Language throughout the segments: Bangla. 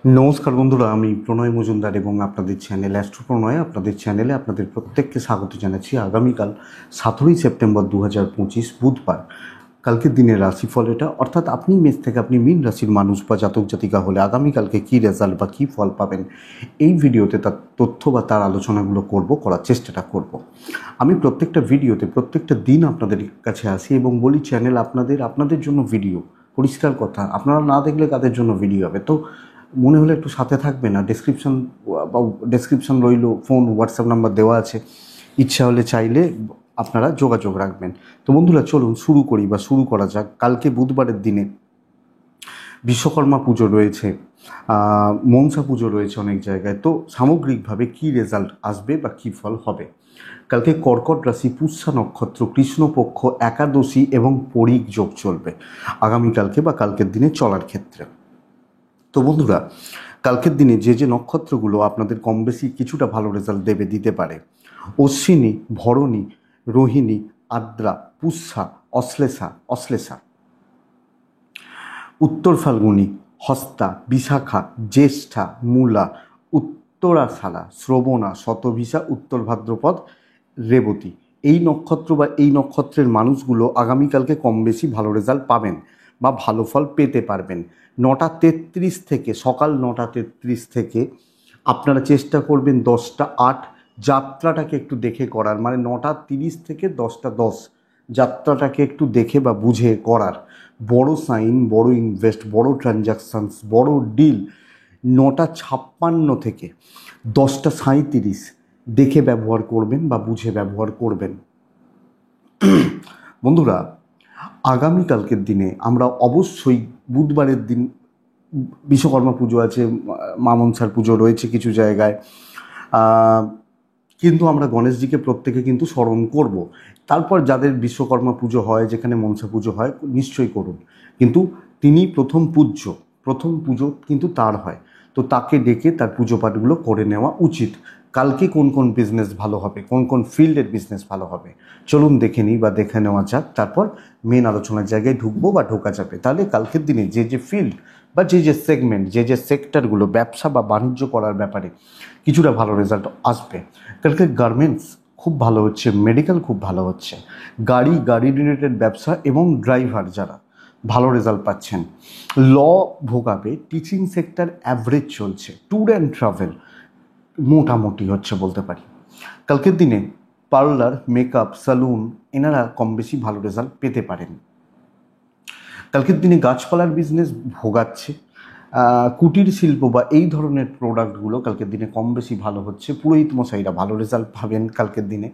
নমস্কার বন্ধুরা, আমি প্রণয় মজুমদার এবং আপনাদের চ্যানেল অ্যাস্ট্রো প্রণয় আপনাদের চ্যানেলে আপনাদের প্রত্যেককে স্বাগত জানাচ্ছি। আগামীকাল 17ই সেপ্টেম্বর 2025 বুধবার কালকের দিনের রাশিফল এটা, অর্থাৎ আপনি মেষ থেকে আপনি মীন রাশির মানুষ বা জাতক জাতিকা হলে আগামীকালকে কী রেজাল্ট বা কী ফল পাবেন এই ভিডিওতে তার তথ্য বা তার আলোচনাগুলো করার চেষ্টাটা করব। আমি প্রত্যেকটা ভিডিওতে প্রত্যেকটা দিন আপনাদের কাছে আসি এবং বলি চ্যানেল আপনাদের জন্য ভিডিও, পরিষ্কার কথা, আপনারা না দেখলে কাদের জন্য ভিডিও হবে। তো মনে হলে একটু সাথে থাকবে না, ডেসক্রিপশন রইল, ফোন হোয়াটসঅ্যাপ নাম্বার দেওয়া আছে, ইচ্ছা হলে চাইলে আপনারা যোগাযোগ রাখবেন। তো বন্ধুরা চলুন শুরু করা যাক। কালকে বুধবারের দিনে বিশ্বকর্মা পুজো রয়েছে, মনসা পুজো রয়েছে অনেক জায়গায়। তো সামগ্রিকভাবে কি রেজাল্ট আসবে বা কী ফল হবে? কালকে কর্কট রাশি, পুষ্যা নক্ষত্র, কৃষ্ণপক্ষ, একাদশী এবং পরিক যোগ চলবে আগামীকালকে বা কালকের দিনে চলার ক্ষেত্রে। তো বন্ধুরা, কালকের দিনে যে নক্ষত্রগুলো আপনাদের কম বেশি কিছুটা ভালো রেজাল্ট দিতে পারে: অশ্বিনী, ভরণী, রোহিণী, আদ্রা, পুষ্যা, অশ্লেষা, উত্তর ফাল্গুনী, হস্তা, বিশাখা, জ্যেষ্ঠা, মূলা, উত্তরাষাঢ়া, শ্রবণা, শতভিষা, উত্তর ভাদ্রপদ, রেবতী। এই নক্ষত্র বা এই নক্ষত্রের মানুষগুলো আগামীকালকে কম বেশি ভালো রেজাল্ট পাবেন বা ভালো ফল পেতে পারবেন। সকাল 9:33 থেকে আপনারা চেষ্টা করবেন 10টা 8 যাত্রাটাকে একটু দেখে করার, মানে 9:30 থেকে 10টা 10 যাত্রাটাকে একটু দেখে বা বুঝে করার। বড় সাইন, বড় ইনভেস্ট, বড় ট্রানজাকশানস, বড় ডিল 9:56 থেকে 10টা 37 দেখে ব্যবহার করবেন বা বুঝে ব্যবহার করবেন। বন্ধুরা, আগামীকালকের দিনে আমরা অবশ্যই, বুধবারের দিন বিশ্বকর্মা পুজো আছে, মা মনসার পুজো রয়েছে কিছু জায়গায়, কিন্তু আমরা গণেশজিকে প্রত্যেকে কিন্তু স্মরণ করব। তারপর যাদের বিশ্বকর্মা পুজো হয়, যেখানে মনসা পুজো হয়, নিশ্চয়ই করুন, কিন্তু তিনি প্রথম পুজো কিন্তু তার হয়, তো তাকে ডেকে তার পুজো পাঠগুলো করে নেওয়া উচিত। কালকে কোন কোন বিজনেস ভালো হবে, কোন কোন ফিল্ডের বিজনেস ভালো হবে, চলুন দেখে নিই বা দেখে নেওয়া যাক। তারপর মেন আলোচনার জায়গায় ঢুকবো বা ঢোকা যাবে। তাহলে কালকের দিনে যে ফিল্ড বা যে সেগমেন্ট, যে সেক্টরগুলো ব্যবসা বা বাণিজ্য করার ব্যাপারে কিছুটা ভালো রেজাল্ট আসবে। কালকে গার্মেন্টস খুব ভালো হচ্ছে, মেডিকেল খুব ভালো হচ্ছে, গাড়ি রিলেটেড ব্যবসা এবং ড্রাইভার যারা ভালো রেজাল্ট পাচ্ছেন। ল ভোগাবে, টিচিং সেক্টর অ্যাভারেজ চলছে, ট্যুর অ্যান্ড ট্রাভেল মোটামুটি হচ্ছে বলতে পারি। কালকের দিনে পার্লার, মেকআপ, সালুন এনারা কম বেশি ভালো রেজাল্ট পেতে পারেন। কালকের দিনে গাছপালার বিজনেস ভোগাচ্ছে, কুটির শিল্প বা এই ধরনের প্রোডাক্টগুলো কালকের দিনে কম বেশি ভালো হচ্ছে। পুরোহিত মশাইরা ভালো রেজাল্ট পাবেন কালকের দিনে।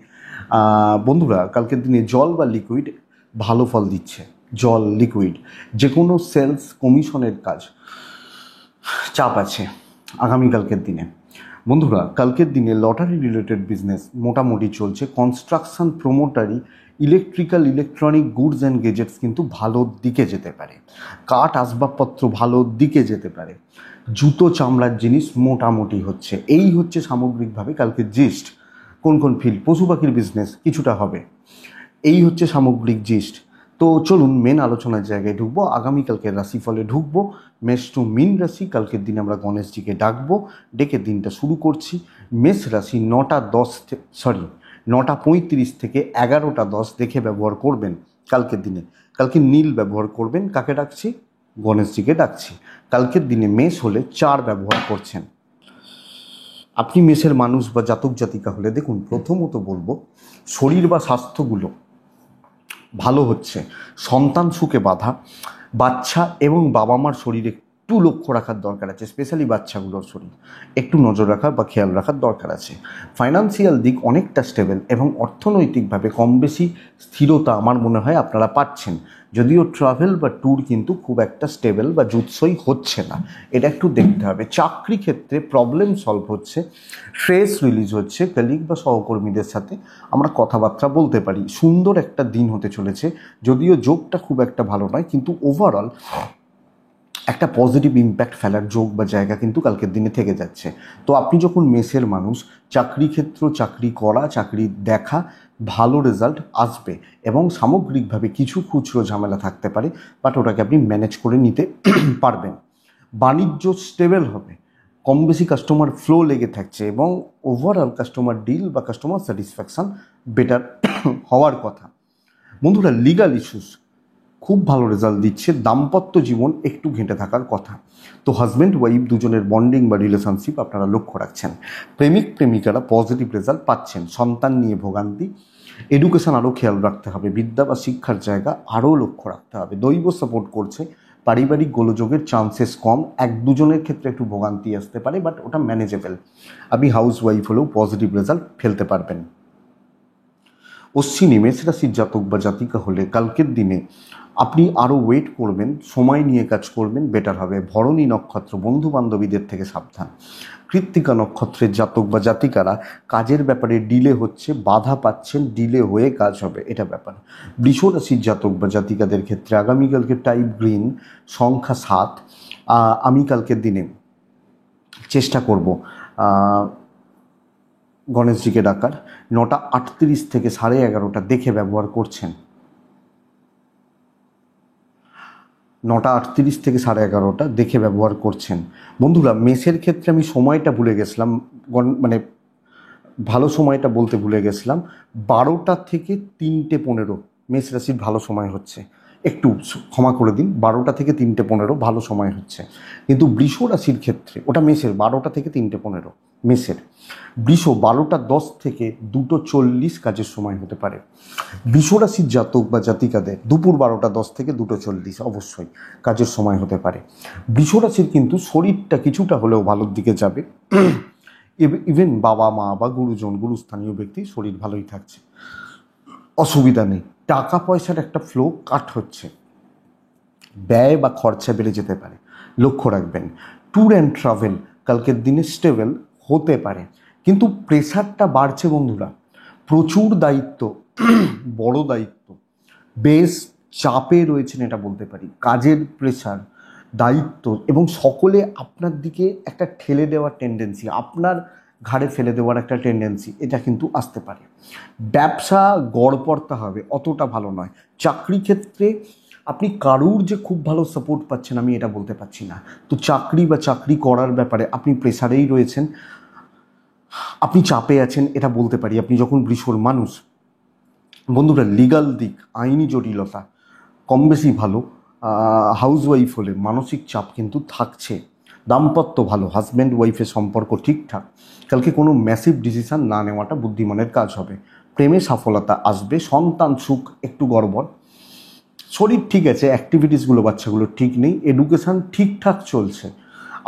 বন্ধুরা, কালকের দিনে জল বা লিকুইড ভালো ফল দিচ্ছে। জল, লিকুইড, যে কোনো সেলস কমিশনের কাজ চাপ আছে আগামীকালকের দিনে। বন্ধুরা, কালকের দিনে লটারি রিলেটেড বিজনেস মোটামুটি চলছে। কনস্ট্রাকশন, প্রোমোটারি, ইলেকট্রনিক গুডস অ্যান্ড গেজেটস কিন্তু ভালোর দিকে যেতে পারে। কাঠ আসবাবপত্র ভালোর দিকে যেতে পারে। জুতো, চামড়ার জিনিস মোটামুটি হচ্ছে। এই হচ্ছে সামগ্রিকভাবে কালকে জিস্ট। কোন কোন ফিল্ড, পশু পাখির বিজনেস কিছুটা হবে, এই হচ্ছে সামগ্রিক জিস্ট। তো চলুন মেন আলোচনার জায়গায় ঢুকবো, আগামীকালকের রাশিফলে ঢুকবো। মেষ টু মীন রাশি, কালকের দিনে আমরা গণেশজিকে ডাকবো, ডেকে দিনটা শুরু করছি। মেষ রাশি 9:35 থেকে 11টা 10 দেখে ব্যবহার করবেন কালকের দিনে। কালকে নীল ব্যবহার করবেন। কাকে ডাকছি? গণেশজিকে ডাকছি। কালকের দিনে মেষ হলে 4 ব্যবহার করছেন। আপনি মেষের মানুষ বা জাতক জাতিকা হলে দেখুন, প্রথমত বলবো শরীর বা স্বাস্থ্যগুলো ভালো হচ্ছে। সন্তান সুখে বাধা, বাচ্চা এবং বাবা মার শরীরে একটু লক্ষ্য রাখার দরকার আছে, স্পেশালি বাচ্চাগুলোর শরীর একটু নজর রাখার বা খেয়াল রাখার দরকার আছে। ফাইন্যান্সিয়াল দিক অনেকটা স্টেবল এবং অর্থনৈতিকভাবে কম বেশি স্থিরতা আমার মনে হয় আপনারা পাচ্ছেন, যদিও ট্রাভেল বা ট্যুর কিন্তু খুব একটা স্টেবল বা জুৎসই হচ্ছে না, এটা একটু দেখতে হবে। চাকরি ক্ষেত্রে প্রবলেম সলভ হচ্ছে, স্ট্রেস রিলিজ হচ্ছে, কলিগ বা সহকর্মীদের সাথে আমরা কথাবার্তা বলতে পারি। সুন্দর একটা দিন হতে চলেছে, যদিও যোগটা খুব একটা ভালো নয়, কিন্তু ওভারঅল একটা পজিটিভ ইম্প্যাক্ট ফেলার যোগ বা জায়গা কিন্তু কালকের দিনে থেকে যাচ্ছে। তো আপনি যখন মেষের মানুষ, চাকরি ক্ষেত্র, চাকরি করা, চাকরি দেখা, ভালো রেজাল্ট আসবে এবং সামগ্রিকভাবে কিছু খুচরো ঝামেলা থাকতে পারে, বাট ওটাকে আপনি ম্যানেজ করে নিতে পারবেন। বাণিজ্য স্টেবল হবে, কম বেশি কাস্টমার ফ্লো লেগে থাকছে এবং ওভারঅল কাস্টমার ডিল বা কাস্টমার স্যাটিসফ্যাকশান বেটার হওয়ার কথা। বন্ধুরা, লিগাল ইস্যুস খুব ভালো রেজাল্ট দিচ্ছে, দাম্পত্য জীবন একটু ঘেঁটে থাকার কথা। তো হাজব্যান্ড ওয়াইফ দুজনের বন্ডিং বা রিলেশনশিপ আপনারা লক্ষ্য রাখছেন। প্রেমিক প্রেমিকারা পজিটিভ রেজাল্ট পাচ্ছেন। সন্তান নিয়ে ভোগান্তি, এডুকেশন আরও খেয়াল রাখতে হবে, বিদ্যা বা শিক্ষার জায়গা আরও লক্ষ্য রাখতে হবে। দৈব সাপোর্ট করছে, পারিবারিক গোলযোগের চান্সেস কম, এক দুজনের ক্ষেত্রে একটু ভোগান্তি আসতে পারে, বাট ওটা ম্যানেজেবল। আপনি হাউস ওয়াইফ হলেও পজিটিভ রেজাল্ট ফেলতে পারবেন। অশ্বিনী মেষ রাশির জাতক বা জাতিকা হলে কালকের দিনে আপনি আরও ওয়েট করবেন, সময় নিয়ে কাজ করবেন, বেটার হবে। ভরণী নক্ষত্র, বন্ধু বান্ধবীদের থেকে সাবধান। কৃত্তিকা নক্ষত্রের জাতক বা জাতিকারা কাজের ব্যাপারে ডিলে হচ্ছে, বাধা পাচ্ছেন, ডিলে হয়ে কাজ হবে, এটা ব্যাপার। বৃষ রাশির জাতক বা জাতিকাদের ক্ষেত্রে আগামীকালকে টাইপ গ্রিন, সংখ্যা 7। আমি কালকের দিনে চেষ্টা করব গণেশজিকে ডাকার। 9:38 থেকে 11:30 দেখে ব্যবহার করছেন। 9:38 থেকে 11:30 দেখে ব্যবহার করছেন। বন্ধুরা, মেষের ক্ষেত্রে আমি সময়টা ভুলে গেছিলাম, মানে ভালো সময়টা বলতে ভুলে গেছিলাম। 12টা থেকে 3:15 মেষ রাশির ভালো সময় হচ্ছে, একটু ক্ষমা করে দিন। 12টা থেকে 3:15 ভালো সময় হচ্ছে। কিন্তু বৃষ রাশির ক্ষেত্রে ওটা মেষের 12টা থেকে 3:15 মেষের। বৃষ 12:10 থেকে 2:40 কাজের সময় হতে পারে। বৃষ রাশির জাতক বা জাতিকাদের দুপুর 12:10 থেকে 2:40 অবশ্যই কাজের সময় হতে পারে। বৃষ রাশির কিন্তু শরীরটা কিছুটা হলেও ভালোর দিকে যাবে। ইভেন বাবা মা বা গুরুজন, গুরুস্থানীয় ব্যক্তি শরীর ভালোই থাকছে, অসুবিধা নেই। টাকা পয়সার একটা ফ্লো কাট হচ্ছে, ব্যয় বা খরচা বেড়ে যেতে পারে, লক্ষ্য রাখবেন। ট্যুর অ্যান্ড ট্রাভেল কালকের দিনে স্টেবল হতে পারে, কিন্তু প্রেশারটা বাড়ছে বন্ধুরা। প্রচুর দায়িত্ব, বড় দায়িত্ব, বেশ চাপে রয়েছেন এটা বলতে পারি। কাজের প্রেশার, দায়িত্ব এবং সকলে আপনার দিকে একটা ঠেলে দেওয়ার টেন্ডেন্সি, আপনার ঘাড়ে ফেলে দেওয়ার একটা টেন্ডেন্সি, এটা কিন্তু আসতে পারে। ব্যবসা গড়পড়তা হবে, অতটা ভালো নয়। চাকরি ক্ষেত্রে আপনি কারুর যে খুব ভালো সাপোর্ট পাচ্ছেন আমি এটা বলতে পারছি না। তো চাকরি বা চাকরি করার ব্যাপারে আপনি প্রেশারেই রয়েছেন, আপনি চাপে আছেন, এটা বলতে পারি আপনি যখন বৃষর মানুষ। বন্ধুরা, লিগাল দিক, আইনি জটিলতা কম বেশি ভালো। হাউস ওয়াইফ হলে মানসিক চাপ কিন্তু থাকছে। দাম্পত্য ভালো, হাজব্যান্ড ওয়াইফের সম্পর্ক ঠিকঠাক। কালকে কোনো ম্যাসিভ ডিসিশান না নেওয়াটা বুদ্ধিমানের কাজ হবে। প্রেমে সফলতা আসবে, সন্তান সুখ একটু গড়বড়। শরীর ঠিক আছে, অ্যাক্টিভিটিসগুলো বাচ্চাগুলো ঠিক নেই, এডুকেশান ঠিকঠাক চলছে,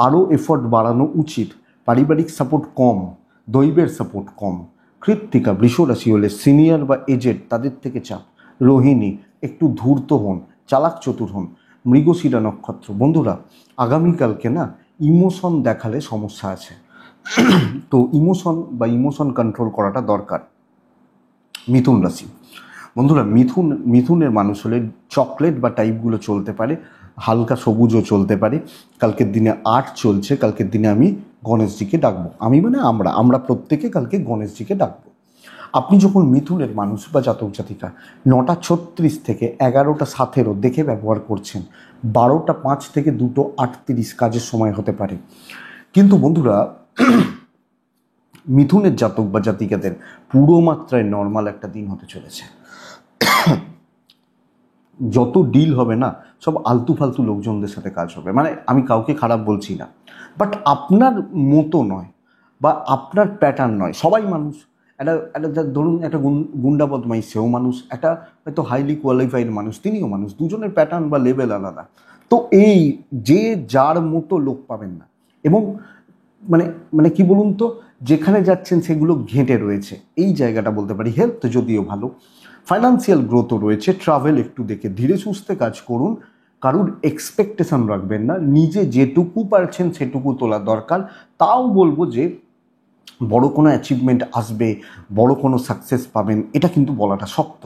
আরও এফোর্ট বাড়ানো উচিত। পারিবারিক সাপোর্ট কম, দৈবের সাপোর্ট কম। কৃত্তিকা বৃষ রাশি হলে সিনিয়র বা এজেড তাদের থেকে চাপ। রোহিণী একটু ধূর্ত হন, চালাক চতুর হন। মৃগশিরা নক্ষত্র, বন্ধুরা আগামীকালকে না ইমোশন দেখালে সমস্যা আছে, তো ইমোশন কন্ট্রোল করাটা দরকার। মিথুন রাশি, বন্ধুরা মিথুনের মানুষ হলে চকলেট বা টাইপগুলো চলতে পারে, হালকা সবুজও চলতে পারে। কালকের দিনে 8 চলছে, কালকের দিনে আমি গণেশজিকে ডাকবো। আমি মানে আমরা প্রত্যেকে কালকে গণেশজিকে ডাকবো। আপনি যখন মিথুনের মানুষ বা জাতক জাতিকা 9:36 থেকে 11:17 দেখে ব্যবহার করছেন, 12:05 থেকে 2:38 কাজের সময় হতে পারে। কিন্তু বন্ধুরা, মিথুনের জাতক বা জাতিকাদের পুরো মাত্রায় নর্মাল একটা দিন হতে চলেছে। যত ডিল হবে না সব আলতু ফালতু লোকজনদের সাথে কাজ হবে, মানে আমি কাউকে খারাপ বলছি না, বাট আপনার মতো নয় বা আপনার প্যাটার্ন নয়। সবাই মানুষ, একটা ধরুন একটা গুন্ডা বদমাইশ সেও মানুষ, একটা হয়তো হাইলি কোয়ালিফাইড মানুষ তিনিও মানুষ, দুজনের প্যাটার্ন বা লেভেল আলাদা। তো এই যে যার মতো লোক পাবেন না, এবং মানে কি বলুন তো, যেখানে যাচ্ছেন সেগুলো ঘেঁটে রয়েছে, এই জায়গাটা বলতে পারি। হেলথ যদিও ভালো, ফাইন্যান্সিয়াল গ্রোথও রয়েছে। ট্রাভেল একটু দেখে ধীরে সুস্থে কাজ করুন, কারুর এক্সপেকটেশন রাখবেন না, নিজে যেটুকু পারছেন সেটুকু তোলা দরকার। তাও বলবো যে বড় কোনো অ্যাচিভমেন্ট আসবে, বড় কোনো সাকসেস পাবেন, এটা কিন্তু বলাটা শক্ত।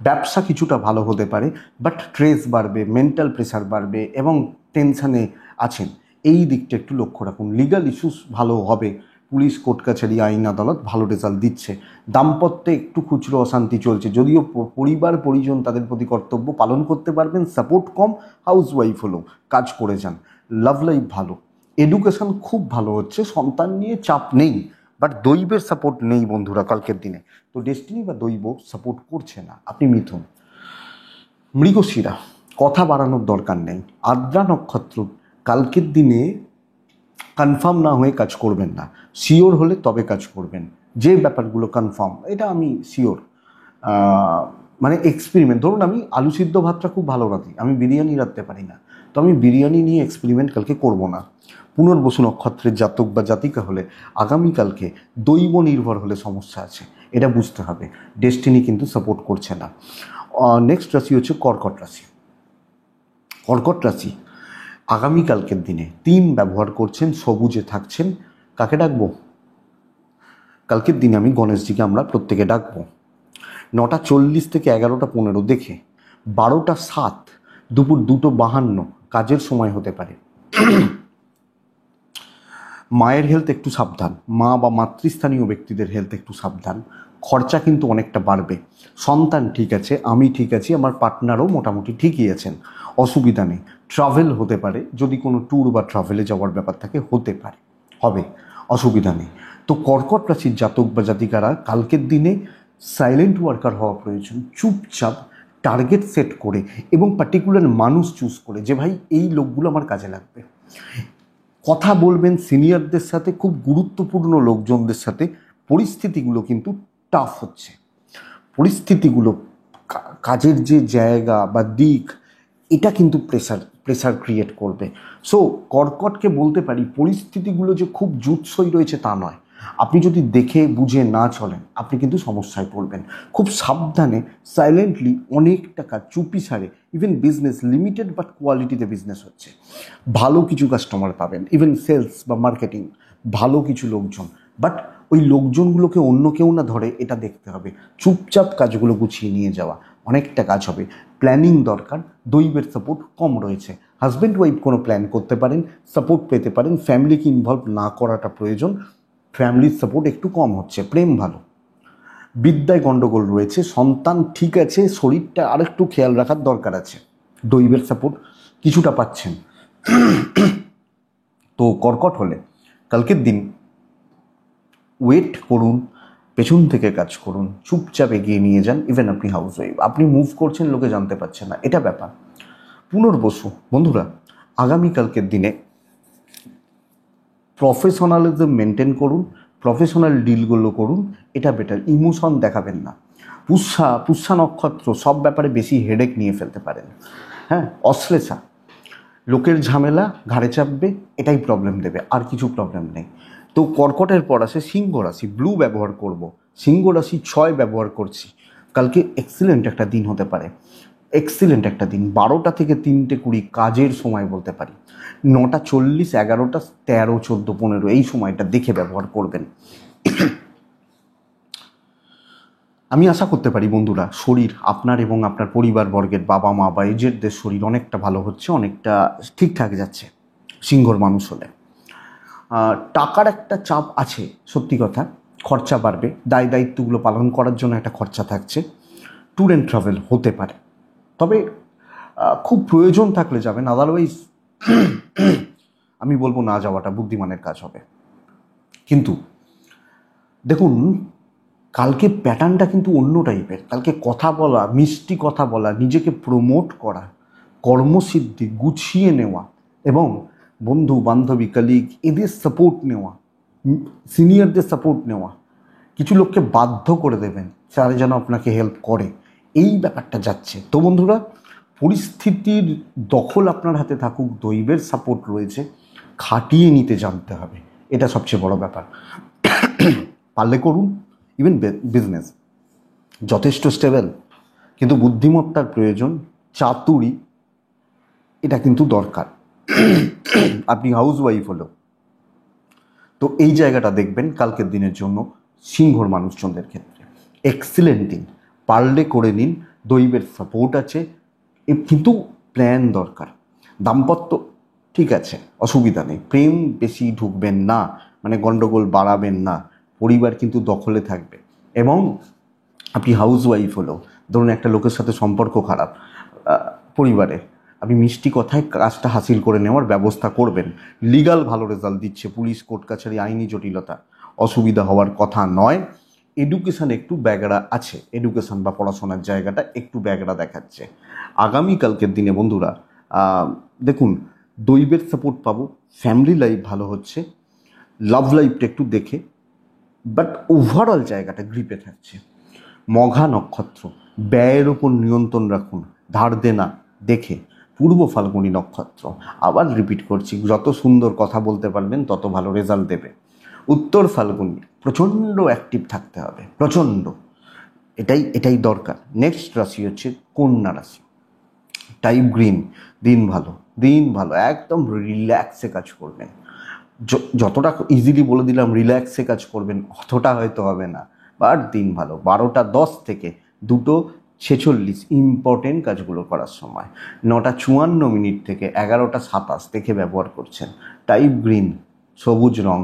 ব্যবসা কিছুটা ভালো হতে পারে, বাট স্ট্রেস বাড়বে, মেন্টাল প্রেশার বাড়বে এবং টেনশানে আছেন, এই দিকটা একটু লক্ষ্য রাখুন। লিগাল ইস্যুস ভালো হবে, পুলিশ কোর্ট কাছারি আইন আদালত ভালো রেজাল্ট দিচ্ছে। দাম্পত্যে একটু খুচরো অশান্তি চলছে, যদিও পরিবার পরিজন তাদের প্রতি কর্তব্য পালন করতে পারবেন, সাপোর্ট কম, হাউসওয়াইফ হলেও কাজ করে যান। লাভ লাইফ ভালো, এডুকেশন খুব ভালো হচ্ছে, সন্তান নিয়ে চাপ নেই, বাট দৈবের সাপোর্ট নেই বন্ধুরা কালকের দিনে। তো ডেস্টিনি বা দৈব সাপোর্ট করছে না। আপনি মিথুন, মৃগশিরা, কথা বাড়ানোর দরকার নেই। আদ্রা নক্ষত্র, কালকের দিনে কনফার্ম না হয়ে কাজ করবেন না, শিওর হলে তবে কাজ করবেন। যে ব্যাপারগুলো কনফার্ম, এটা আমি শিওর, মানে এক্সপেরিমেন্ট। ধরুন আমি আলু সিদ্ধ ভাতটা খুব ভালো রাঁধি, আমি বিরিয়ানি রাঁধতে পারি না, তো আমি বিরিয়ানি নিয়ে এক্সপেরিমেন্ট কালকে করব না। পুনর্বসু নক্ষত্রের জাতক বা জাতিকা হলে আগামীকালকে দৈব নির্ভর হলে সমস্যা আছে, এটা বুঝতে হবে। ডেস্টিনি কিন্তু সাপোর্ট করছে না। নেক্সট রাশি হচ্ছে কর্কট রাশি। কর্কট রাশি আগামীকালকের দিনে 3 ব্যবহার করছেন, সবুজে থাকছেন। কাকে ডাকবো? কালকের দিনে আমি গণেশজিকে আমরা প্রত্যেকে ডাকবো। 9:40 থেকে 11:15 দেখে 12:07 দুপুর 2:52 কাজের সময় হতে পারে। মায়ের হেলথ একটু সাবধান, মা বা মাতৃস্থানীয় ব্যক্তিদের হেলথ একটু সাবধান। খরচা কিন্তু অনেকটা বাড়বে। সন্তান ঠিক আছে, আমি ঠিক আছি, আমার পার্টনারও মোটামুটি ঠিকই আছেন, অসুবিধা নেই। ট্রাভেল হতে পারে, যদি কোনো ট্যুর বা ট্রাভেলে যাওয়ার ব্যাপার থাকে হতে পারে, হবে, অসুবিধা নেই। তো কর্কট রাশির জাতক বা জাতিকারা কালকের দিনে সাইলেন্ট ওয়ার্কার হওয়া প্রয়োজন। চুপচাপ টার্গেট সেট করে এবং পার্টিকুলার মানুষ চুজ করে যে ভাই এই লোকগুলো আমার কাজে লাগবে। কথা বলবেন সিনিয়রদের সাথে, খুব গুরুত্বপূর্ণ লোকজনদের সাথে। পরিস্থিতিগুলো কিন্তু টাফ হচ্ছে, পরিস্থিতিগুলো, কাজের যে জায়গা বা দিক, এটা কিন্তু প্রেসার ক্রিয়েট করবে। সো কর্কটকে বলতে পারি পরিস্থিতিগুলো যে খুব জুৎসই রয়েছে তা নয়। আপনি যদি দেখে বুঝে না চলেন আপনি কিন্তু সমস্যায় পড়বেন। খুব সাবধানে সাইলেন্টলি অনেক টাকা চুপি সারে, ইভেন বিজনেস লিমিটেড বাট কোয়ালিটিতে বিজনেস হচ্ছে, ভালো কিছু কাস্টমার পাবেন, ইভেন সেলস বা মার্কেটিং, ভালো কিছু লোকজন, বাট ওই লোকজনগুলোকে অন্য কেউ না ধরে এটা দেখতে হবে। চুপচাপ কাজগুলো গুছিয়ে নিয়ে যাওয়া, অনেকটা কাজ হবে। প্ল্যানিং দরকার, দৈবের সাপোর্ট কম রয়েছে। হাজব্যান্ড ওয়াইফ কোনো প্ল্যান করতে পারেন, সাপোর্ট পেতে পারেন। ফ্যামিলিকে ইনভলভ না করাটা প্রয়োজন, ফ্যামিলির সাপোর্ট একটু কম হচ্ছে। প্রেম ভালো, বিদ্যায় গণ্ডগোল রয়েছে, সন্তান ঠিক আছে, শরীরটা আরেকটু খেয়াল রাখার দরকার আছে। দৈবের সাপোর্ট কিছুটা পাচ্ছেন। তো কর্কট হলে কালকের দিন ওয়েট করুন, পেছন থেকে কাজ করুন, চুপচাপ এগিয়ে নিয়ে যান। ইভেন আপনি হাউস ওয়াইফ, আপনি মুভ করছেন, লোকে জানতে পারছে না, এটা ব্যাপার। পুনর্বসু বন্ধুরা আগামীকালকের দিনে প্রফেশনালিজম মেনটেন করুন, প্রফেশনাল ডিলগুলো করুন, এটা বেটার। ইমোশন দেখাবেন না। পুষ্যা নক্ষত্র সব ব্যাপারে বেশি হেডেক নিয়ে ফেলতে পারেন। হ্যাঁ, অশ্লেষা, লোকের ঝামেলা ঘাড়ে চাপবে, এটাই প্রবলেম দেবে, আর কিছু প্রবলেম নেই। তো কর্কটের পর আসে সিংহ রাশি। ব্লু ব্যবহার করব, সিংহ রাশি 6 ব্যবহার করছি। কালকে এক্সিলেন্ট একটা দিন হতে পারে, এক্সিলেন্ট একটা দিন। 12টা থেকে 3:20 কাজের সময় বলতে পারি। 9:40, 11টা, 13, 14, 15 এই সময়টা দেখে ব্যবহার করবেন। আমি আশা করতে পারি বন্ধুরা শরীর আপনার এবং আপনার পরিবারবর্গের, বাবা মা বা এজেডদের শরীর অনেকটা ভালো হচ্ছে, অনেকটা ঠিকঠাক যাচ্ছে সিংহর মানুষ হলে। টাকার একটা চাপ আছে, সত্যি কথা, খরচা বাড়বে, দায় দায়িত্বগুলো পালন করার জন্য একটা খরচা থাকছে। ট্যুর অ্যান্ড ট্রাভেল হতে পারে, তবে খুব প্রয়োজন থাকলে যাবেন, আদারওয়াইজ আমি বলবো না যাওয়াটা বুদ্ধিমানের কাজ হবে। কিন্তু দেখুন কালকে প্যাটার্নটা কিন্তু অন্য টাইপের। কালকে কথা বলা, মিষ্টি কথা বলা, নিজেকে প্রমোট করা, কর্মসিদ্ধি, গুছিয়ে নেওয়া এবং বন্ধু বান্ধবী কলিগ এদের সাপোর্ট নেওয়া, সিনিয়রদের সাপোর্ট নেওয়া, কিছু লোককে বাধ্য করে দেবেন তারা যেন আপনাকে হেল্প করে, এই ব্যাপারটা যাচ্ছে। তো বন্ধুরা পরিস্থিতির দখল আপনার হাতে থাকুক, দৈবের সাপোর্ট রয়েছে, খাটিয়ে নিতে জানতে হবে, এটা সবচেয়ে বড় ব্যাপার। পারলে করুন। ইভেন বিজনেস যথেষ্ট স্টেবল, কিন্তু বুদ্ধিমত্তার প্রয়োজন, চাতুরি, এটা কিন্তু দরকার। আপনি হাউস ওয়াইফ হলো তো এই জায়গাটা দেখবেন কালকের দিনের জন্য সিংহর মানুষজনদের ক্ষেত্রে এক্সিলেন্ট দিন। পারলে করে নিন, দৈবের সাপোর্ট আছে, কিন্তু প্ল্যান দরকার। দাম্পত্য ঠিক আছে, অসুবিধা নেই, প্রেম বেশি ঢুকবেন না, মানে গণ্ডগোল বাড়াবেন না, পরিবার কিন্তু দখলে থাকবে। এবং আপনি হাউস ওয়াইফ হলেও ধরুন একটা লোকের সাথে সম্পর্ক খারাপ পরিবারে, আপনি মিষ্টি কথায় কাজটা হাসিল করে নেওয়ার ব্যবস্থা করবেন। লিগাল ভালো রেজাল্ট দিচ্ছে, পুলিশ কোর্ট কাছারি আইনি জটিলতা অসুবিধা হওয়ার কথা নয়। এডুকেশান একটু ব্যাগড়া আছে, এডুকেশান বা পড়াশোনার জায়গাটা একটু ব্যাগড়া দেখাচ্ছে। আগামীকালকের দিনে বন্ধুরা দেখুন দৈবের সাপোর্ট পাবো, ফ্যামিলি লাইফ ভালো হচ্ছে, লাভ লাইফটা একটু দেখে, বাট ওভারঅল জায়গাটা গ্রিপে থাকছে। মঘা নক্ষত্র, ব্যয়ের ওপর নিয়ন্ত্রণ রাখুন, ধার দেনা দেখে। পূর্ব ফাল্গুনী নক্ষত্র, আবার রিপিট করছি, যত সুন্দর কথা বলতে পারবেন তত ভালো রেজাল্ট দেবে। উত্তর ফাল্গুনী, প্রচণ্ড অ্যাক্টিভ থাকতে হবে, প্রচণ্ড, এটাই দরকার। নেক্সট রাশি হচ্ছে কন্যা রাশি। টাইপ গ্রিন, দিন ভালো, একদম রিল্যাক্সে কাজ করবেন। যতটা ইজিলি বলে দিলাম রিল্যাক্সে কাজ করবেন অতটা হয়তো হবে না, বাট দিন ভালো। 12:10 থেকে 2:46 ইম্পর্টেন্ট কাজগুলো করার সময়। 9:54 থেকে 11:27 দেখে ব্যবহার করছেন। টাইপ গ্রিন, সবুজ রং,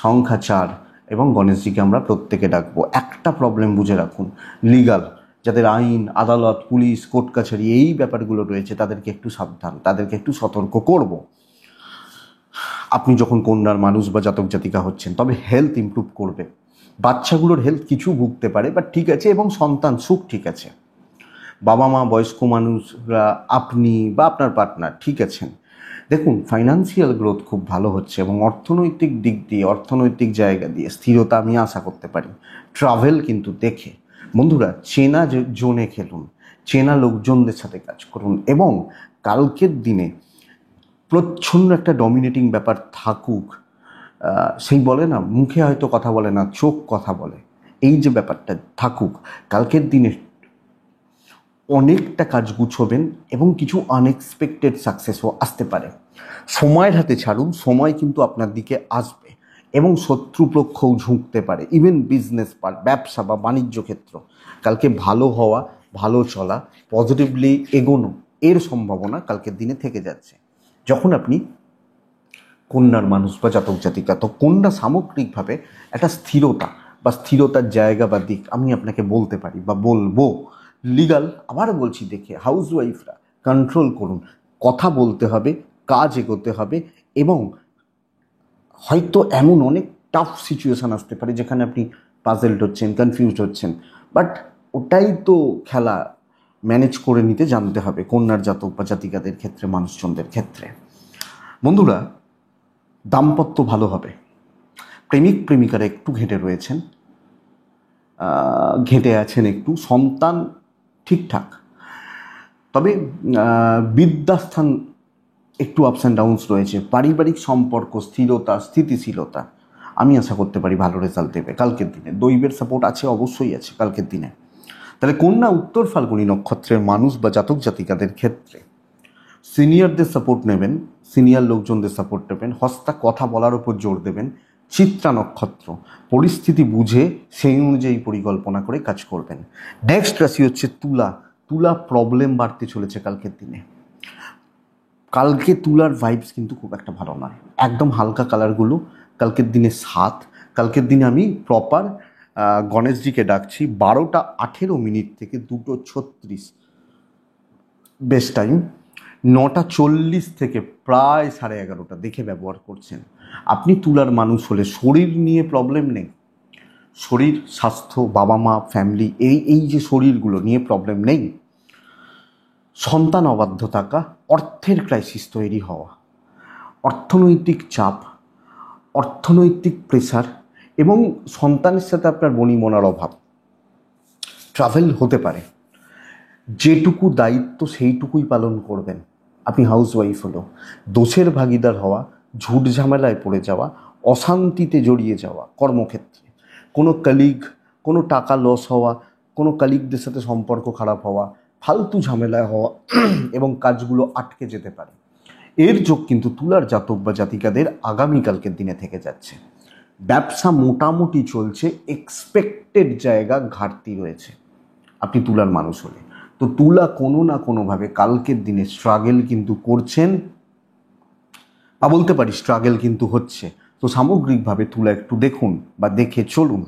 সংখ্যা 4 এবং গণেশজিকে আমরা প্রত্যেকে ডাকবো। একটা প্রবলেম বুঝে রাখুন, লিগাল যাদের আইন আদালত পুলিশ কোর্ট কাছারি এই ব্যাপারগুলো রয়েছে তাদেরকে একটু সাবধান, তাদেরকে একটু সতর্ক করব। আপনি যখন কন্যার মানুষ বা জাতক জাতিকা হচ্ছেন, তবে হেলথ ইমপ্রুভ করবে। বাচ্চাগুলোর হেলথ কিছু ভুগতে পারে, বাট ঠিক আছে, এবং সন্তান সুখ ঠিক আছে। বাবা মা, বয়স্ক মানুষরা, আপনি বা আপনার পার্টনার ঠিক আছেন। দেখুন ফাইন্যান্সিয়াল গ্রোথ খুব ভালো হচ্ছে এবং অর্থনৈতিক দিক দিয়ে, অর্থনৈতিক জায়গা দিয়ে স্থিরতা আমি আশা করতে পারি। ট্রাভেল কিন্তু দেখে বন্ধুরা, চেনা জোনে খেলুন, চেনা লোকজনদের সাথে কাজ করুন, এবং কালকের দিনে প্রচ্ছন্ন একটা ডমিনেটিং ব্যাপার থাকুক। সেই বলে না, মুখে হয়তো কথা বলে না, চোখ কথা বলে, এই যে ব্যাপারটা থাকুক। কালকের দিনে অনেকটা কাজ গুছোবেন এবং কিছু আনএক্সপেক্টেড সাকসেসও আসতে পারে। সময়ের হাতে ছাড়ুন, সময় কিন্তু আপনার দিকে আসবে এবং শত্রুপক্ষও ঝুঁকতে পারে। ইভেন বিজনেস পার্ট, ব্যবসা বা বাণিজ্য ক্ষেত্র, কালকে ভালো হওয়া, ভালো চলা, পজিটিভলি এগোনো, এর সম্ভাবনা কালকের দিনে থেকে যাচ্ছে। যখন আপনি কন্যার মানুষ বা জাতক জাতিকা, তো কন্যা সামগ্রিকভাবে একটা স্থিরতা বা স্থিরতার জায়গা বা দিক আমি আপনাকে বলতে পারি বা বলবো। লিগাল, আবার বলছি, দেখে হাউস ওয়াইফরা কন্ট্রোল করুন, কথা বলতে হবে, কাজ এগোতে হবে, এবং হয়তো এমন অনেক টাফ সিচুয়েশান আসতে পারে যেখানে আপনি পাজেলড হচ্ছেন, কনফিউজড হচ্ছেন, বাট ওটাই তো খেলা, ম্যানেজ করে নিতে জানতে হবে কন্যার জাতক বা জাতিকাদের ক্ষেত্রে, মানুষজনদের ক্ষেত্রে। বন্ধুরা দাম্পত্য ভালো হবে, প্রেমিক প্রেমিকারা একটু ঘেঁটে আছেন একটু, সন্তান ঠিকঠাক, তবে বিদ্যাস্থান একটু আপস অ্যান্ড ডাউনস রয়েছে। পারিবারিক সম্পর্ক স্থিরতা, স্থিতিশীলতা আমি আশা করতে পারি ভালো রেজাল্ট দেবে কালকের দিনে। দৈবের সাপোর্ট আছে, অবশ্যই আছে কালকের দিনে। তাহলে কন্যা উত্তর ফাল্গুনী নক্ষত্রের মানুষ বা জাতক জাতিকাদের ক্ষেত্রে সিনিয়রদের সাপোর্ট নেবেন, সিনিয়র লোকজনদের সাপোর্ট নেবেন, হস্তা কথা বলার উপর জোর দেবেন। চিত্রা নক্ষত্র, পরিস্থিতি বুঝে সেই অনুযায়ী পরিকল্পনা করে কাজ করবেন। নেক্সট রাশি হচ্ছে তুলা। তুলা প্রবলেম বাড়তে চলেছে কালকের দিনে। কালকে তুলার ভাইবস কিন্তু খুব একটা ভালো নয়, একদম হালকা কালারগুলো কালকের দিনে 7। কালকের দিনে আমি প্রপার গণেশজিকে ডাকছি। 12:18 থেকে 2:36 বেস্ট টাইম। 9:40 থেকে প্রায় 11:30 দেখে ব্যবহার করছেন। আপনি তুলার মানুষ হলে শরীর নিয়ে প্রবলেম নেই, শরীর স্বাস্থ্য, বাবা মা, ফ্যামিলি, এই যে শরীরগুলো নিয়ে প্রবলেম নেই। সন্তান অবাধ্য থাকা, অর্থের ক্রাইসিস তৈরি হওয়া, অর্থনৈতিক চাপ, অর্থনৈতিক প্রেসার এবং সন্তানের সাথে আপনার বনিবনার অভাব, ট্রাভেল হতে পারে। যেটুকু দায়িত্ব সেইটুকুই পালন করবেন। আপনি হাউস ওয়াইফ হলো, দোষের ভাগিদার হওয়া, ঝুট ঝামেলায় পড়ে যাওয়া, অশান্তিতে জড়িয়ে যাওয়া কর্মক্ষেত্রে, কোনো কলিগ, কোনো টাকা লস হওয়া, কোনো কলিগদের সাথে সম্পর্ক খারাপ হওয়া, ফালতু ঝামেলায় হওয়া এবং কাজগুলো আটকে যেতে পারে। এর যোগ কিন্তু তুলার জাতক বা জাতিকাদের আগামীকালকের দিনে থেকে যাচ্ছে। ব্যবসা মোটামুটি চলছে, এক্সপেক্টেড জায়গা ঘাটতি রয়েছে আপনি তুলার মানুষ হলে। তো তুলা কোনো না কোনোভাবে কালকের দিনে স্ট্রাগল কিন্তু করছেন, বা বলতে পারি স্ট্রাগল কিন্তু হচ্ছে। তো তো সামগ্রিকভাবে তুলা একটু দেখুন বা দেখে চলুন,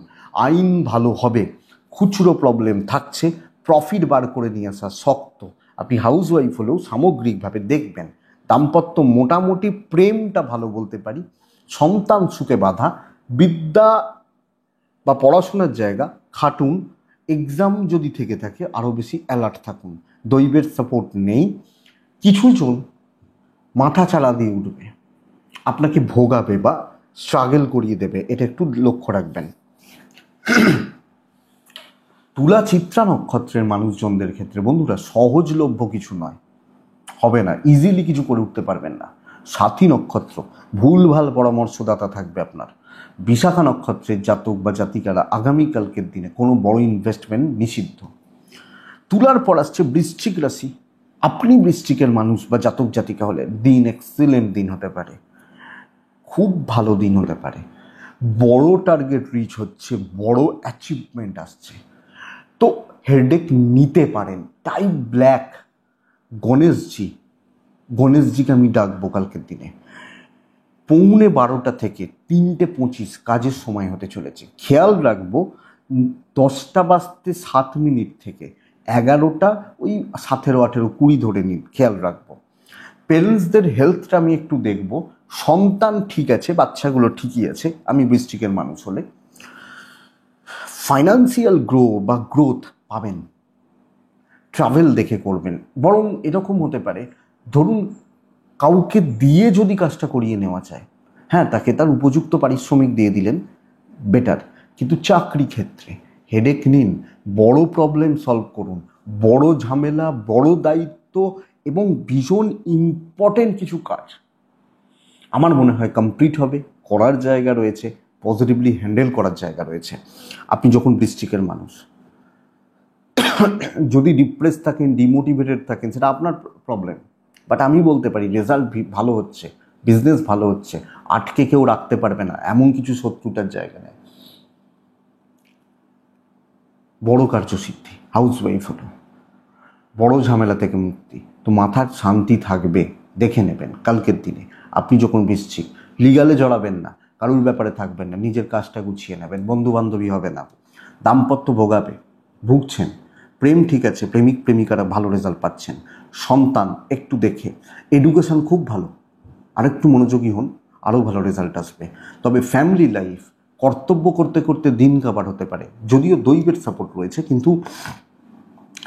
আইন ভালো হবে, খুচরো প্রবলেম থাকছে, প্রফিট বার করে নিয়ে আসা শক্ত। আপনি হাউস ওয়াইফ হলেও সামগ্রিকভাবে দেখবেন দাম্পত্য মোটামুটি, প্রেমটা ভালো বলতে পারি, সন্তান সুখে বাঁধা, বিদ্যা বা পড়াশোনার জায়গা খাটুন, এক্সাম যদি থেকে থাকে আরও বেশি অ্যালার্ট থাকুন। দৈবের সাপোর্ট নেই, কিছুজন মাথা চালা দিয়ে উঠবে, আপনাকে ভোগাবে বা স্ট্রাগল করিয়ে দেবে, এটা একটু লক্ষ্য রাখবেন। তুলা চিত্রা নক্ষত্রের মানুষজনদের ক্ষেত্রে বন্ধুরা সহজলভ্য কিছু নয়, হবে না, ইজিলি কিছু করে উঠতে পারবেন না। সাথী নক্ষত্র, ভুলভাল পরামর্শদাতা থাকবে আপনার। বিশাখা নক্ষত্রের জাতক বা জাতিকারা আগামীকালকের দিনে কোনো বড় ইনভেস্টমেন্ট নিষিদ্ধ। তুলার পর আসছে বৃশ্চিক রাশি। আপনি বৃশ্চিকের মানুষ বা জাতক জাতিকা হলে দিন এক্সিলেন্ট দিন হতে পারে, খুব ভালো দিন হতে পারে, বড় টার্গেট রিচ হচ্ছে, বড় অ্যাচিভমেন্ট আসছে, তো হেডেক নিতে পারেন। টাই ব্ল্যাক, গণেশজিকে আমি ডাকবো কালকের দিনে। 12:15 থেকে 3:25 কাজের সময় হতে চলেছে। খেয়াল রাখবো 10:07 থেকে 11টা, ওই 17, 18, 20 ধরে নিন, খেয়াল রাখবো। পেরেন্টসদের হেলথটা আমি একটু দেখব। সন্তান ঠিক আছে, বাচ্চাগুলো ঠিকই আছে আমি বৃশ্চিকের মানুষ হলে। ফাইন্যান্সিয়াল গ্রোথ পাবেন, ট্রাভেল দেখে করবেন। বরং এরকম হতে পারে, ধরুন কাউকে দিয়ে যদি কাজটা করিয়ে নেওয়া যায়, হ্যাঁ, তাকে তার উপযুক্ত পারিশ্রমিক দিয়ে দিলেন, বেটার। কিন্তু চাকরি ক্ষেত্রে হেডেক নিন, বড় প্রবলেম সলভ করুন, বড় ঝামেলা, বড় দায়িত্ব এবং ভীষণ ইম্পর্টেন্ট কিছু কাজ আমার মনে হয় কমপ্লিট হবে, করার জায়গা রয়েছে, পজিটিভলি হ্যান্ডেল করার জায়গা রয়েছে। আপনি যখন বৃশ্চিকের মানুষ, যদি ডিপ্রেস থাকেন, ডিমোটিভেটেড থাকেন, সেটা আপনার প্রবলেম, বাট আমি বলতে পারি রেজাল্ট ভালো হচ্ছে, বিজনেস ভালো হচ্ছে, আটকে কেউ রাখতে পারবে না, এমন কিছু শত্রুতার জায়গা নেই। বড় কার্যসিদ্ধি, হাউস ওয়াইফ হলো, বড় ঝামেলা থেকে মুক্তি, তো মাথার শান্তি থাকবে, দেখে নেবেন কালকের দিনে। আপনি যখন বৃশ্চিক, লিগালে জড়াবেন না, কারুর ব্যাপারে থাকবেন না, নিজের কাজটা গুছিয়ে নেবেন, বন্ধু বান্ধবী হবে না, দাম্পত্য ভুগছেন, প্রেম ঠিক আছে, প্রেমিক প্রেমিকারা ভালো রেজাল্ট পাচ্ছেন, সন্তান একটু দেখে, এডুকেশন খুব ভালো, আরেকটু মনোযোগী হন, আরও ভালো রেজাল্ট আসবে। তবে ফ্যামিলি লাইফ, কর্তব্য করতে করতে দিন কাবার হতে পারে, যদিও দৈবের সাপোর্ট রয়েছে, কিন্তু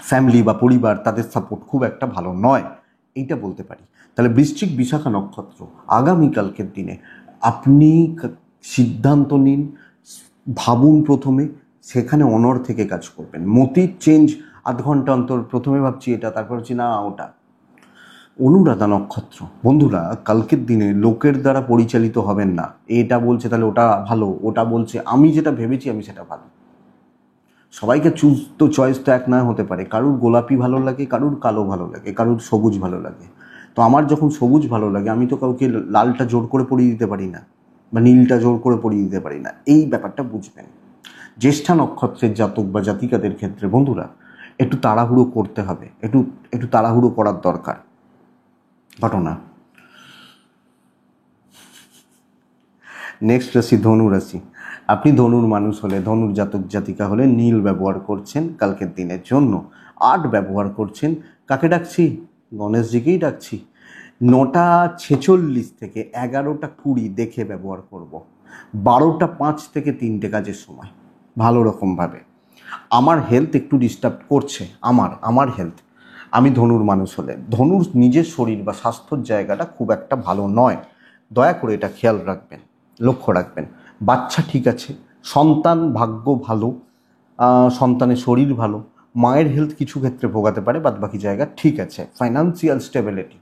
ফ্যামিলি বা পরিবার তাদের সাপোর্ট খুব একটা ভালো নয়, এইটা বলতে পারি। তাহলে বৃশ্চিক বিশাখা নক্ষত্র, আগামীকালকের দিনে আপনি সিদ্ধান্ত নিন, ভাবুন প্রথমে, সেখানে অনর থেকে কাজ করবেন। মতির চেঞ্জ 0.5 ঘন্টা অন্তর, প্রথমে ভাবছি এটা, তারপর হচ্ছে না ওটা। অনুরাধা নক্ষত্র, বন্ধুরা কালকের দিনে লোকের দ্বারা পরিচালিত হবেন না, এটা বলছে তাহলে ওটা ভালো, ওটা বলছে আমি যেটা ভেবেছি আমি সেটা ভালো। সবাইকে চয়েস তো এক না হতে পারে, কারুর গোলাপি ভালো লাগে, কারুর কালো ভালো লাগে, কারুর সবুজ ভালো লাগে। তো আমার যখন সবুজ ভালো লাগে, আমি তো কাউকে লালটা জোর করে পরিয়ে দিতে পারি না, বা নীলটা জোর করে পরিয়ে দিতে পারি না, এই ব্যাপারটা বুঝবেন। জ্যেষ্ঠা নক্ষত্রের জাতক বা জাতিকাদের ক্ষেত্রে বন্ধুরা একটু তাড়াহুড়ো করতে হবে, একটু তাড়াহুড়ো করার দরকার। ঘটনা নেক্সট রাশি ধনু রাশি। আপনি ধনুর মানুষ হলে, ধনুর জাতক জাতিকা হলে নীল ব্যবহার করছেন কালকের দিনের জন্য। 8 ব্যবহার করছেন, কাকে ডাকছি? গণেশজিকেই ডাকছি। 9:46 থেকে 11:20 দেখে ব্যবহার করব। 12:05 থেকে 3টে কাজের সময় ভালো রকমভাবে। আমার হেলথ একটু ডিস্টার্ব করছে, আমার হেলথ, আমি ধনুর মানুষ হলে, ধনুর নিজের শরীর বা স্বাস্থ্যর জায়গাটা খুব একটা ভালো নয়, দয়া করে এটা খেয়াল রাখবেন, লক্ষ্য রাখবেন। বাচ্চা ঠিক আছে, সন্তান ভাগ্য ভালো, সন্তানের শরীর ভালো, মায়ের হেলথ কিছু ক্ষেত্রে ভোগাতে পারে, বাদ বাকি জায়গা ঠিক আছে। ফাইন্যান্সিয়াল স্টেবিলিটি,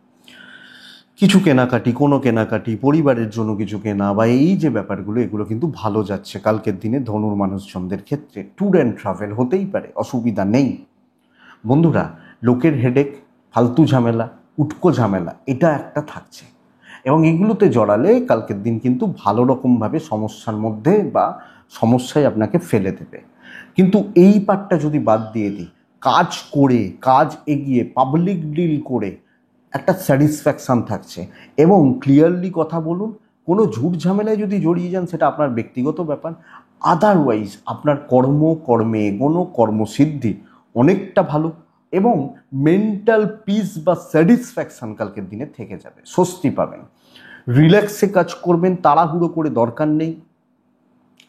কিছু কেনাকাটি, কোনো কেনাকাটি, পরিবারের জন্য কিছু কেনা বা এই যে ব্যাপারগুলো, এগুলো কিন্তু ভালো যাচ্ছে কালকের দিনে ধনুর মানুষজনদের ক্ষেত্রে। ট্যুর অ্যান্ড ট্রাভেল হতেই পারে, অসুবিধা নেই। বন্ধুরা লোকের হেডেক, ফালতু ঝামেলা, উটকো ঝামেলা, এটা একটা থাকছে, এবং এগুলোতে জড়ালে কালকের দিন কিন্তু ভালো রকমভাবে সমস্যার মধ্যে বা সমস্যায় আপনাকে ফেলে দেবে। কিন্তু এই পার্টটা যদি বাদ দিয়ে দিই, কাজ করে, কাজ এগিয়ে, পাবলিক ডিল করে একটা স্যাটিসফ্যাকশান থাকছে, এবং ক্লিয়ারলি কথা বলুন, কোনো ঝুট ঝামেলায় যদি জড়িয়ে যান সেটা আপনার ব্যক্তিগত ব্যাপার। আদারওয়াইজ আপনার কর্মে এগোনো, কর্মসিদ্ধি অনেকটা ভালো, এবং মেন্টাল পিস বা স্যাটিসফ্যাকশন কালকের দিনে থেকে যাবে, স্বস্তি পাবেন। রিল্যাক্সে কাজ করবেন, তাড়াহুড়ো করে দরকার নেই,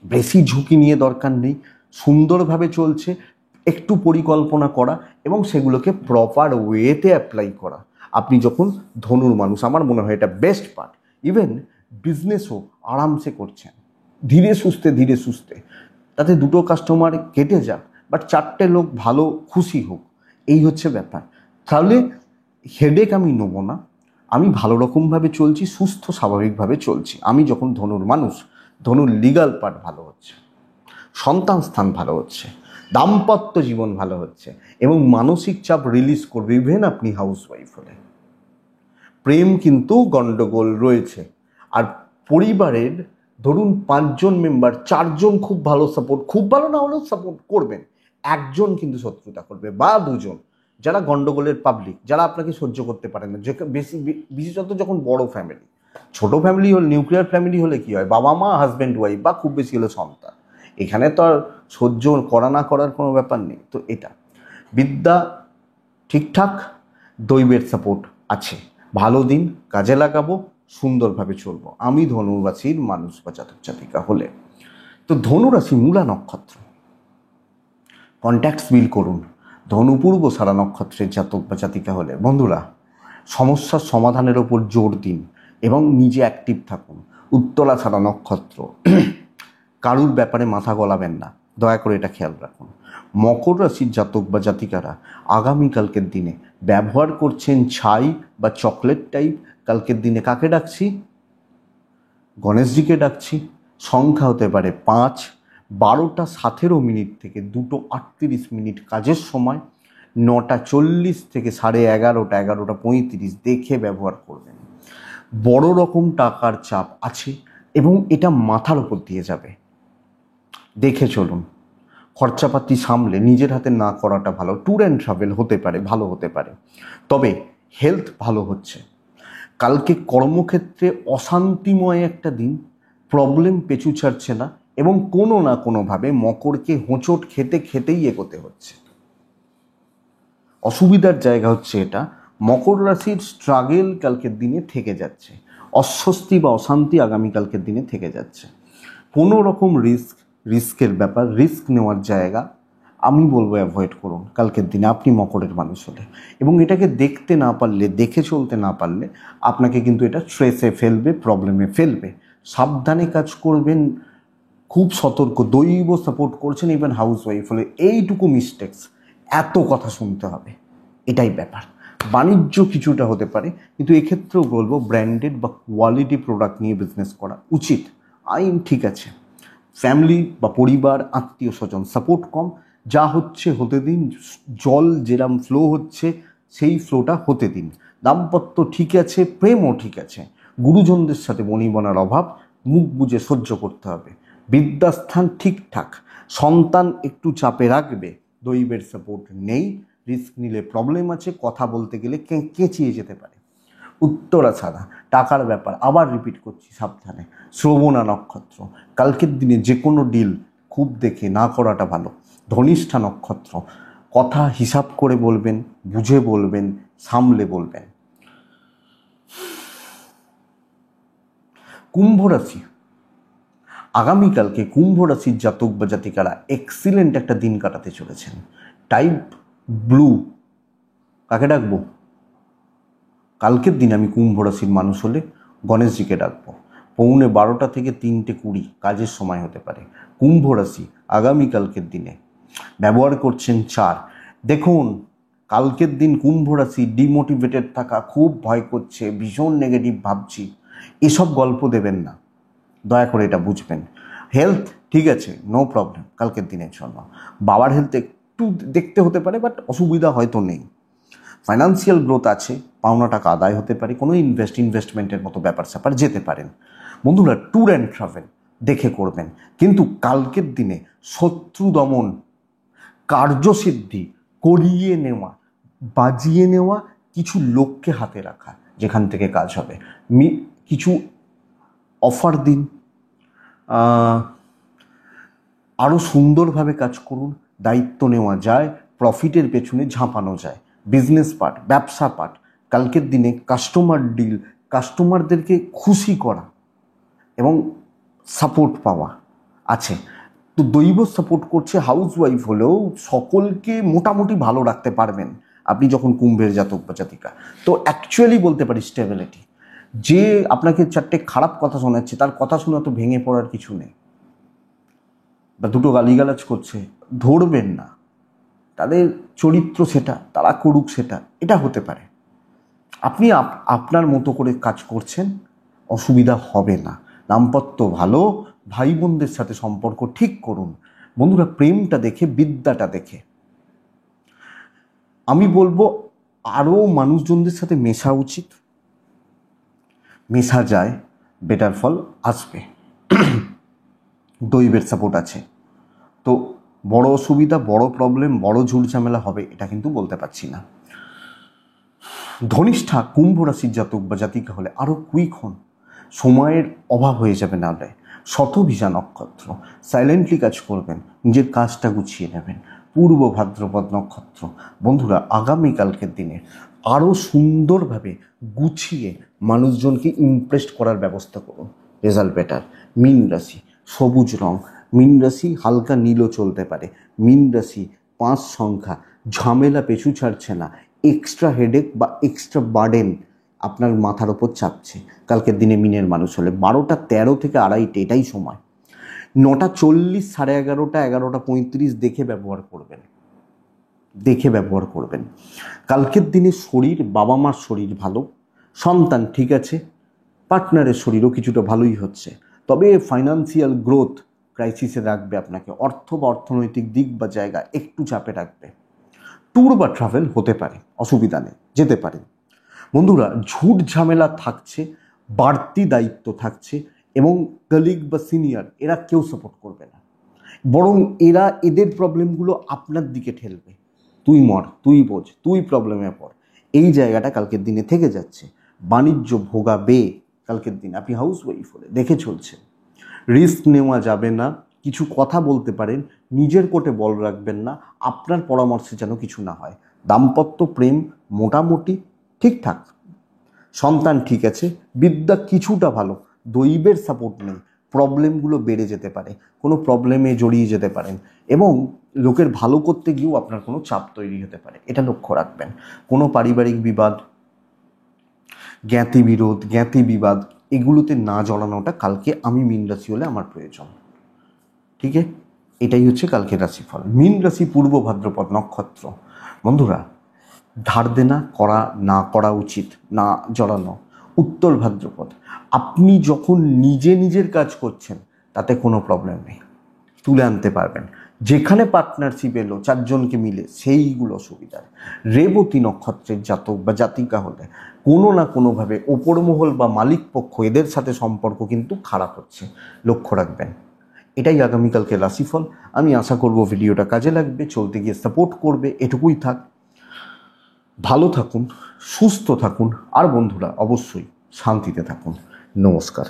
বেশি ঝুঁকি নিয়ে দরকার নেই, সুন্দরভাবে চলছে, একটু পরিকল্পনা করা এবং সেগুলোকে প্রপার ওয়েতে অ্যাপ্লাই করা। আপনি যখন ধনুর মানুষ, আমার মনে হয় এটা বেস্ট পার্ট। ইভেন বিজনেসও আরামসে করছেন, ধীরে সুস্থে, তাতে 2টো কাস্টমার কেটে যাক, বাট 4টে লোক ভালো খুশি হোক, এই হচ্ছে ব্যাপার। তাহলে হেডেক আমি নেব না, আমি ভালো রকমভাবে চলছি, সুস্থ স্বাভাবিকভাবে চলছি। আমি যখন ধনুর মানুষ, ধনুর লিগাল পার্ট ভালো হচ্ছে, সন্তান স্থান ভালো হচ্ছে, দাম্পত্য জীবন ভালো হচ্ছে, এবং মানসিক চাপ রিলিজ করবে। ইভেন আপনি হাউসওয়াইফ হলে প্রেম কিন্তু গন্ডগোল রয়েছে। আর পরিবারের ধরুন 5 জন মেম্বার, 4 জন খুব ভালো সাপোর্ট, খুব ভালো না হলেও সাপোর্ট করবেন, 1 জন কিন্তু শত্রুতা করবে, বা 2 জন যারা গন্ডগোলের পাবলিক, যারা আপনাকে সহ্য করতে পারে না। যে বিশেষত যখন বড় ফ্যামিলি, ছোট ফ্যামিলি হলে, নিউক্লিয়ার ফ্যামিলি হলে কি হয়, বাবা মা, হাজব্যান্ড ওয়াইফ, বা খুব বেশি হলে সন্তান, এখানে তো আর সহ্য করা না করার কোনো ব্যাপার নেই। তো এটা বিদ্যা ঠিকঠাক, দৈবের সাপোর্ট আছে, ভালো দিন, কাজে লাগাবো, সুন্দরভাবে চলবো আমি ধনুরাশির মানুষ বা জাতক জাতিকা হলে। তো ধনুরাশি মূলা নক্ষত্র, কন্ট্যাক্টস বিল করুন। ধনুপূর্ব সারা নক্ষত্রের জাতক বা জাতিকা হলে বন্ধুরা, সমস্যার সমাধানের ওপর জোর দিন এবং নিজে অ্যাক্টিভ থাকুন। উত্তরা সারা নক্ষত্র, কারুর ব্যাপারে মাথা গলাবেন না, দয়া করে এটা খেয়াল রাখুন। মকর রাশির জাতক বা জাতিকারা আগামীকালকের দিনে ব্যবহার করছেন ছাই বা চকলেট টাইপ, কালকের দিনে কাকে ডাকছি, গণেশজিকে ডাকছি। সংখ্যা হতে পারে 5, 12টা 17 থেকে 2টো 38 কাজের সময়, 9টা 40 থেকে 11:30, 11টা 35 দেখে ব্যবহার করবেন। বড় রকম টাকার চাপ আছে এবং এটা মাথার উপর দিয়ে যাবে, দেখে চলুন। খরচাপাতি সামলে নিজের হাতে না করাটা ভালো। ট্যুর অ্যান্ড ট্রাভেল হতে পারে, ভালো হতে পারে, তবে হেলথ ভালো হচ্ছে। কালকে কর্মক্ষেত্রে অশান্তিময় একটা দিন, প্রবলেম পেছু ছাড়ছে না, এবং কোনো না কোনোভাবে মকরকে হোঁচট খেতেই এগোতে হচ্ছে। অসুবিধার জায়গা হচ্ছে এটা, মকর রাশির স্ট্রাগেল কালকের দিনে থেকে যাচ্ছে, অস্বস্তি বা অশান্তি আগামীকালকের দিনে থেকে যাচ্ছে। কোনো রকম রিস্কের ব্যাপার, রিস্ক নেওয়ার জায়গা আমি বলবো অ্যাভয়েড করুন কালকের দিনে আপনি মকরের মানুষ হলে। এবং এটাকে দেখতে না পারলে, দেখে চলতে না পারলে আপনাকে কিন্তু এটা স্ট্রেসে ফেলবে, প্রবলেমে ফেলবে। সাবধানে কাজ করবেন, খুব সতর্ক। দৈব সাপোর্ট করছেন, ইভেন হাউস ওয়াইফ হলে এইটুকু মিস্টেক্স, এত কথা শুনতে হবে, এটাই ব্যাপার। বাণিজ্য কিছুটা হতে পারে, কিন্তু এক্ষেত্রেও বলবো ব্র্যান্ডেড বা কোয়ালিটি প্রোডাক্ট নিয়ে বিজনেস করা উচিত। আইন ঠিক আছে, ফ্যামিলি বা পরিবার, আত্মীয় স্বজন সাপোর্ট কম, যা হচ্ছে হতে দিন। জল যেরম ফ্লো হচ্ছে সেই ফ্লোটা হতে দিন। দাম্পত্য ঠিক আছে, প্রেমও ঠিক আছে। গুরুজনদের সাথে বনিবনার অভাব মুখ বুঝে সহ্য করতে হবে। বিদ্যাস্থান ঠিকঠাক, সন্তান একটু চাপে রাখবে, দৈবের সাপোর্ট নেই, রিস্ক নিলে প্রবলেম আছে, কথা বলতে গেলে কেঁচিয়ে যেতে পারে। উত্তরা ছাড়া টাকার ব্যাপার, আবার রিপিট করছি, সাবধানে। শ্রবণা নক্ষত্র, কালকের দিনে যে কোনো ডিল খুব দেখে না করাটা ভালো। ধনিষ্ঠা নক্ষত্র, কথা হিসাব করে বলবেন, বুঝে বলবেন, সামলে বলবেন। কুম্ভ রাশি, আগামীকালকে কুম্ভ রাশির জাতক বা জাতিকারা এক্সিলেন্ট একটা দিন কাটাতে চলেছেন। টাইপ ব্লু, কাকে ডাকবো কালকের দিন আমি কুম্ভ রাশির মানুষ হলে? গণেশজিকে ডাকবো। 12:15 থেকে 3:20 কাজের সময় হতে পারে। কুম্ভ রাশি আগামীকালকের দিনে ব্যবহার করছেন 4। দেখুন, কালকের দিন কুম্ভ রাশি ডিমোটিভেটেড থাকা, খুব ভয় করছে, ভীষণ নেগেটিভ ভাবছি, এসব গল্প দেবেন না, দয়া করে এটা বুঝবেন। হেলথ ঠিক আছে, নো প্রবলেম কালকের দিনের জন্য। বাবার হেলথ একটু দেখতে হতে পারে, বাট অসুবিধা হয়তো নেই। ফাইন্যান্সিয়াল গ্রোথ আছে, পাওনা টাকা আদায় হতে পারে, কোনো ইনভেস্টমেন্টের মতো ব্যাপার স্যাপার যেতে পারেন। বন্ধুরা, ট্যুর অ্যান্ড ট্রাভেল দেখে করবেন, কিন্তু কালকের দিনে শত্রু দমন, কার্যসিদ্ধি, করিয়ে নেওয়া, বাজিয়ে নেওয়া, কিছু লোককে হাতে রাখা যেখান থেকে কাজ হবে, কিছু অফার দিন, আরও সুন্দরভাবে কাজ করুন, দায়িত্ব নেওয়া যায়, প্রফিটের পেছনে ঝাঁপানো যায়। বিজনেস পার্ট, ব্যবসা পার্ট, কালকের দিনে কাস্টমার ডিল, কাস্টমারদেরকে খুশি করা এবং সাপোর্ট পাওয়া আছে। তো দৈব সাপোর্ট করছে, হাউসওয়াইফ হলেও সকলকে মোটামুটি ভালো রাখতে পারবেন আপনি যখন কুম্ভের জাতক বা জাতিকা। তো অ্যাকচুয়ালি বলতে পারি স্টেবিলিটি। যে আপনাকে চারটে খারাপ কথা শোনাচ্ছে তার কথা শুনে তো ভেঙে পড়ার কিছু নেই, বা দুটো গালিগালাজ করছে, ধরবেন না, তাদের চরিত্র সেটা, তারা করুক সেটা, এটা হতে পারে। আপনি আপনার মতো করে কাজ করছেন, অসুবিধা হবে না। দাম্পত্য ভালো, ভাই বোনদের সাথে সম্পর্ক ঠিক করুন। বন্ধুরা, প্রেমটা দেখে, বিদ্যাটা দেখে আমি বলবো আরও মানুষজনদের সাথে মেশা উচিত। মেশা যায়, বেটার ফল আসবে। দৈবের সাপোর্ট আছে। তো বড় অসুবিধা, বড় প্রবলেম, বড় ঝুট ঝামেলা হবে এটা কিন্তু বলতে পারছি না। ধনিষ্ঠা কুম্ভ রাশির জাতক বা জাতিকা হলে আরও কুইক হন, সময়ের অভাব হয়ে যাবে। নাহলে শতভিষা নক্ষত্র, সাইলেন্টলি কাজ করবেন, নিজের কাজটা গুছিয়ে নেবেন। পূর্ব ভাদ্রপদ নক্ষত্র, বন্ধুরা আগামীকালকের দিনে আরও সুন্দরভাবে গুছিয়ে মানুষজনকে ইমপ্রেস করার ব্যবস্থা করুন, রেজাল্ট বেটার। মীন রাশি, সবুজ রং, মীন রাশি হালকা নীলও চলতে পারে। মীন রাশি 5 সংখ্যা, ঝামেলা পেছু ছাড়ছে না, এক্সট্রা হেডেক বা এক্সট্রা বার্ডেন আপনার মাথার ওপর চাপছে। কালকের দিনে মিনের মানুষ হলে 12টা 13 থেকে 2:30 এটাই সময়। 9টা 40, 11:30, 11:35 দেখে ব্যবহার করবেন, দেখে ব্যবহার করবেন। কালকের দিনে শরীর, বাবা মার শরীর ভালো, সন্তান ঠিক আছে, পার্টনারের শরীরও কিছুটা ভালোই হচ্ছে। তবে ফাইন্যান্সিয়াল গ্রোথ ক্রাইসিসে রাখবে আপনাকে, অর্থ বা অর্থনৈতিক দিক বা জায়গা একটু চাপে রাখবে। ট্যুর বা ট্রাভেল হতে পারে, অসুবিধা নেই, যেতে পারেন। বন্ধুরা, ঝুট ঝামেলা থাকছে, বাড়তি দায়িত্ব থাকছে, এবং কলিগ বা সিনিয়র এরা কেউ সাপোর্ট করবে না, বরং এরা এদের প্রবলেমগুলো আপনার দিকে ঠেলবে। তুই মর, তুই বোঝ, তুই প্রবলেমে পড়, এই জায়গাটা কালকের দিনে থেকে যাচ্ছে। বাণিজ্য ভোগাবে কালকের দিন, আপনি হাউস ওয়াইফ হলে দেখে চলছে। রিস্ক নেওয়া যাবে না, কিছু কথা বলতে পারেন, নিজের কোটে বল রাখবেন না, আপনার পরামর্শে যেন কিছু না হয়। দাম্পত্য প্রেম মোটামুটি ঠিকঠাক, সন্তান ঠিক আছে, বিদ্যা কিছুটা ভালো, দৈবের সাপোর্ট নেই, প্রবলেমগুলো বেড়ে যেতে পারে, কোনো প্রবলেমে জড়িয়ে যেতে পারেন, এবং লোকের ভালো করতে গিয়েও আপনার কোনো চাপ তৈরি হতে পারে, এটা লক্ষ্য রাখবেন। কোনো পারিবারিক বিবাদ, জ্ঞাতি বিরোধ, জ্ঞাতি বিবাদ এগুলোতে না জড়ানোটা কালকে আমি মীন রাশি হলে আমার প্রয়োজন। ঠিক আছে, এটাই হচ্ছে কালকের রাশিফল। মীন রাশি, পূর্ব ভাদ্রপদ নক্ষত্র। বন্ধুরা, ধার দেনা করা না করা উচিত, না জড়ানো। উত্তর ভাদ্রপদ, আপনি যখন নিজে নিজের কাজ করছেন তাতে কোনো প্রবলেম নেই, তুলে আনতে পারবেন। যেখানে পার্টনারশিপ এলো 4 জনকে মিলে, সেইগুলো সুবিধার। রেবতী নক্ষত্রের জাতক বা জাতিকা হলে কোনো না কোনোভাবে ওপর মহল বা মালিক পক্ষ এদের সাথে সম্পর্ক কিন্তু খারাপ হচ্ছে, লক্ষ্য রাখবেন। এটাই আগামীকালকে রাশিফল। আমি আশা করব ভিডিওটা কাজে লাগবে, চলতে গিয়ে সাপোর্ট করবে, এটুকুই থাক। ভালো থাকুন, সুস্থ থাকুন, আর বন্ধুরা অবশ্যই শান্তিতে থাকুন। নমস্কার।